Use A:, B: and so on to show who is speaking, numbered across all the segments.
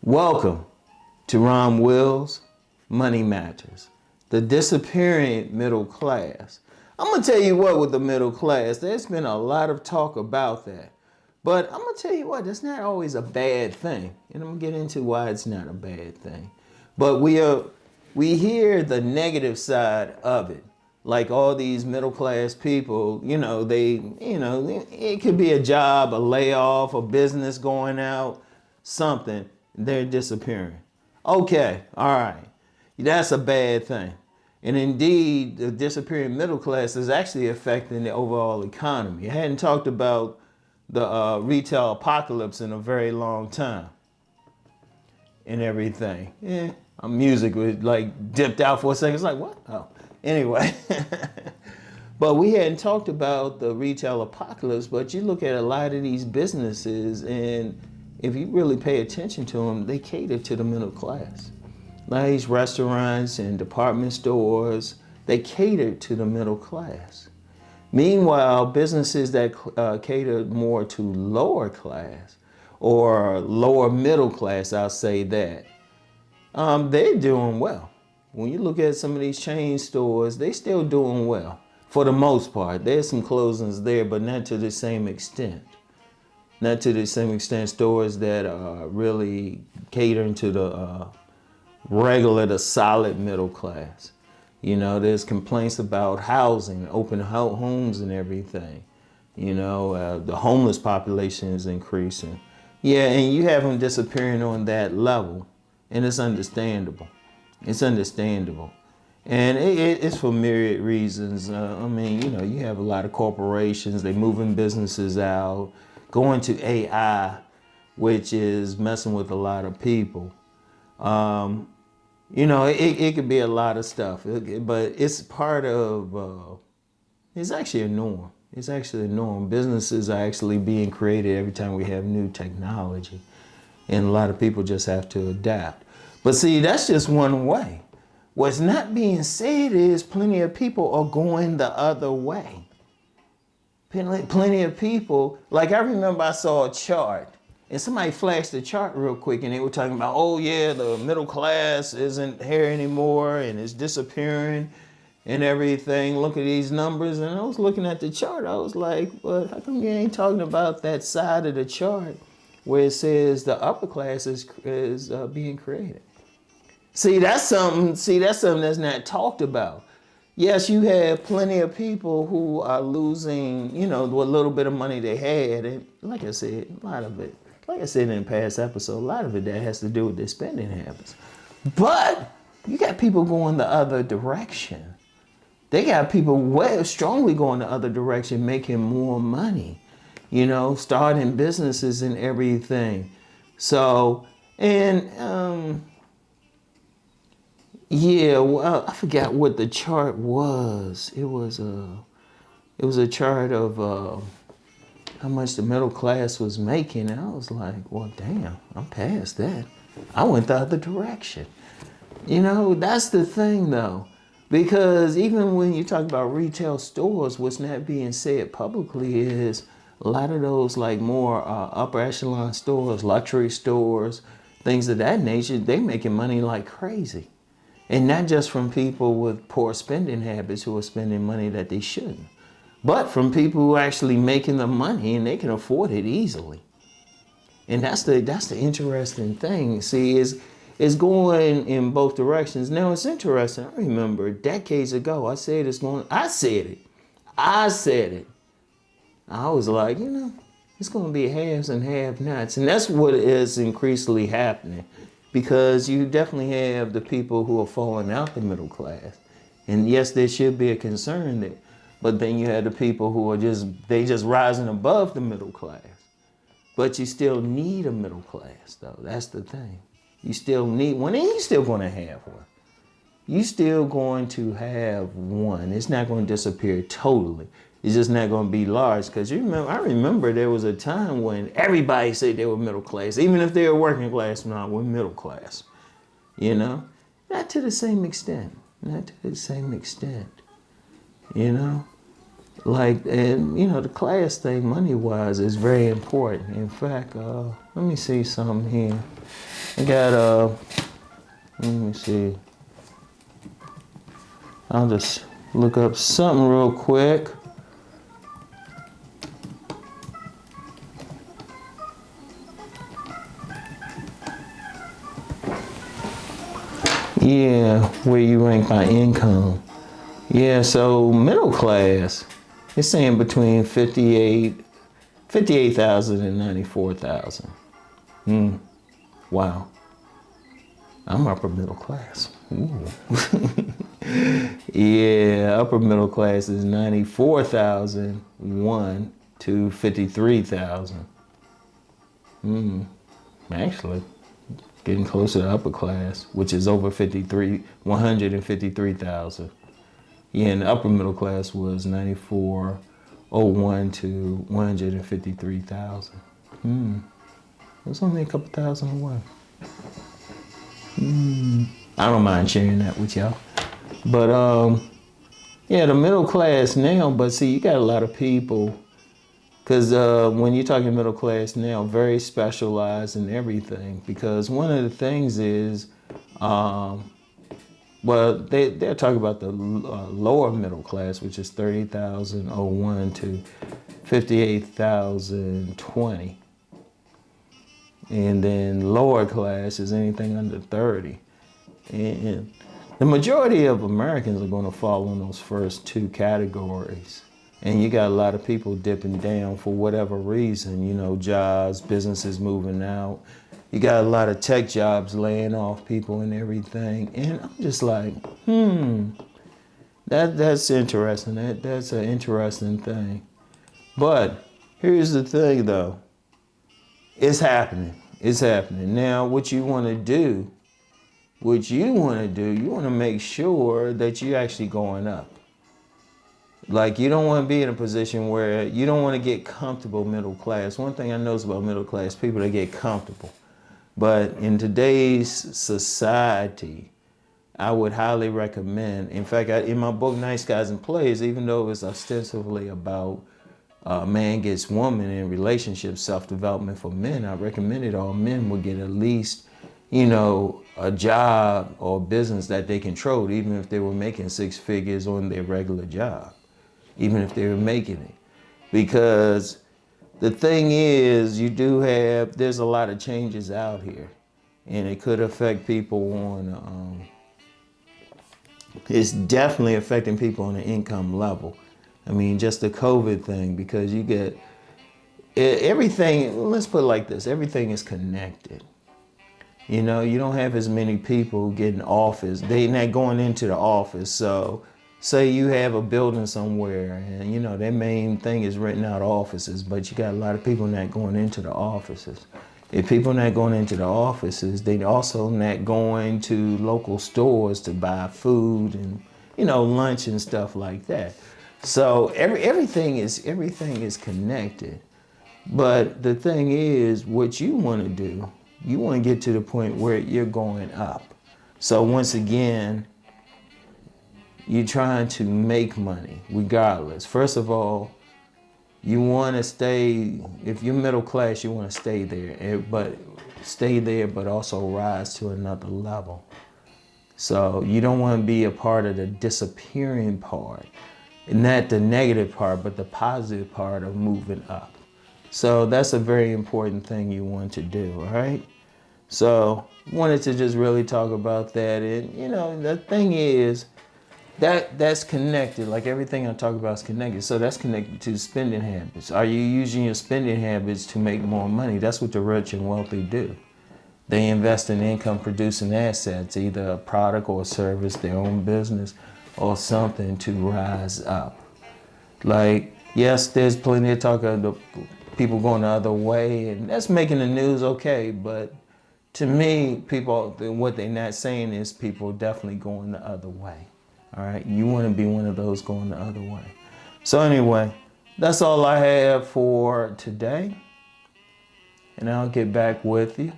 A: Welcome to Rom Wills, Money Matters, the disappearing middle class. I'm going to tell you what, with the middle class, there's been a lot of talk about that. But I'm going to tell you what, that's not always a bad thing. And I'm going to get into why it's not a bad thing. But we hear the negative side of it. Like all these middle class people, it could be a job, a layoff, a business going out, something. They're disappearing. Okay, all right. That's a bad thing. And indeed, the disappearing middle class is actually affecting the overall economy. I hadn't talked about the retail apocalypse in a very long time and everything. My music was like dipped out for a second. It's like, what? Oh, anyway. But we hadn't talked about the retail apocalypse, but you look at a lot of these businesses, and if you really pay attention to them, they cater to the middle class. Like these restaurants and department stores, they cater to the middle class. Meanwhile, businesses that cater more to lower class or lower middle class, I'll say that, they're doing well. When you look at some of these chain stores, they're still doing well for the most part. There's some closings there, but not to the same extent. Not to the same extent stores that are really catering to the regular, the solid middle class. You know, there's complaints about housing, open homes and everything. You know, the homeless population is increasing. Yeah, and you have them disappearing on that level, and it's understandable. It's understandable. And it's for myriad reasons. You have a lot of corporations, they're moving businesses out, going to AI, which is messing with a lot of people. It could be a lot of stuff, but it's part of, it's actually a norm. It's actually a norm. Businesses are actually being created every time we have new technology. And a lot of people just have to adapt. But see, that's just one way. What's not being said is plenty of people are going the other way. Plenty of people, like I remember I saw a chart and somebody flashed the chart real quick and they were talking about, oh yeah, the middle class isn't here anymore and it's disappearing and everything. Look at these numbers. And I was looking at the chart. I was like, well, how come you ain't talking about that side of the chart where it says the upper class is being created? See, that's something that's not talked about. Yes, you have plenty of people who are losing, what little bit of money they had. And like I said, a lot of it, like I said in the past episode, a lot of it that has to do with their spending habits. But you got people going the other direction. They got people strongly going the other direction, making more money, starting businesses and everything. So, yeah, well, I forgot what the chart was. It was a chart of how much the middle class was making. And I was like, well, damn, I'm past that. I went the other direction. That's the thing, though. Because even when you talk about retail stores, what's not being said publicly is a lot of those like more upper echelon stores, luxury stores, things of that nature, they making money like crazy. And not just from people with poor spending habits who are spending money that they shouldn't, but from people who are actually making the money and they can afford it easily. And that's the interesting thing. See, it's going in both directions. Now it's interesting. I remember decades ago, I said it. I was like, it's going to be haves and have-nots. And that's what is increasingly happening. Because you definitely have the people who are falling out the middle class. And yes, there should be a concern there. But then you have the people who are just rising above the middle class. But you still need a middle class, though. That's the thing. You still need one, and you're still going to have one. You're still going to have one. It's not going to disappear totally. It's just not going to be large. Because I remember there was a time when everybody said they were middle class. Even if they were working class, no, we're middle class. Not to the same extent. Not to the same extent. Like, and the class thing, money-wise, is very important. In fact, let me see something here. I got let me see. I'll just look up something real quick. Yeah, where you rank by income. Yeah, so middle class, it's saying between 58,000 and 94,000. Wow. I'm upper middle class. Ooh. Yeah, upper middle class is 94,001 to 53,000. Actually, getting closer to upper class, which is over 153,000. Yeah, and the upper middle class was 94,001 to 153,000. It's only a couple thousand away. I don't mind sharing that with y'all. But yeah, the middle class now, but see, you got a lot of people, because when you're talking middle class now, very specialized in everything. Because one of the things is, well, they're talking about the lower middle class, which is 30,001 to 58,020. And then lower class is anything under 30. And the majority of Americans are going to fall in those first two categories. And you got a lot of people dipping down for whatever reason, you know, jobs, businesses moving out. You got a lot of tech jobs laying off people and everything. And I'm just like, that's interesting. That's an interesting thing. But here's the thing though. It's happening. It's happening. Now, what you want to do, you want to make sure that you're actually going up. Like, you don't want to be in a position where you don't want to get comfortable middle class. One thing I notice about middle class people, they get comfortable. But in today's society, I would highly recommend, in fact, in my book, Nice Guys and Players, even though it's ostensibly about man gets woman in relationships, self-development for men, I recommended all men would get at least, you know, a job or business that they controlled, even if they were making six figures on their regular job, even if they were making it. Because the thing is, there's a lot of changes out here, and it could affect people on, it's definitely affecting people on the income level. I mean, just the COVID thing, because you get everything, let's put it like this, everything is connected. You know, you don't have as many people getting office. They're not going into the office. So say you have a building somewhere and, you know, their main thing is renting out offices, but you got a lot of people not going into the offices. If people not going into the offices, they also not going to local stores to buy food and, you know, lunch and stuff like that. So everything is connected. But the thing is, what you want to do, you want to get to the point where you're going up. So once again, you're trying to make money regardless. First of all, you want to stay, if you're middle class, you want to stay there, but also rise to another level. So you don't want to be a part of the disappearing part. Not the negative part, but the positive part of moving up. So that's a very important thing you want to do, all right? So wanted to just really talk about that. And, you know, the thing is, that's connected. Like everything I talk about is connected. So that's connected to spending habits. Are you using your spending habits to make more money? That's what the rich and wealthy do. They invest in income producing assets, either a product or a service, their own business, or something to rise up. Like, yes, there's plenty of talk of the people going the other way, and that's making the news okay, but to me, people, what they're not saying is people definitely going the other way. All right, you want to be one of those going the other way. So anyway, that's all I have for today, and I'll get back with you.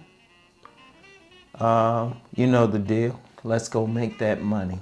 A: You know the deal. Let's go make that money.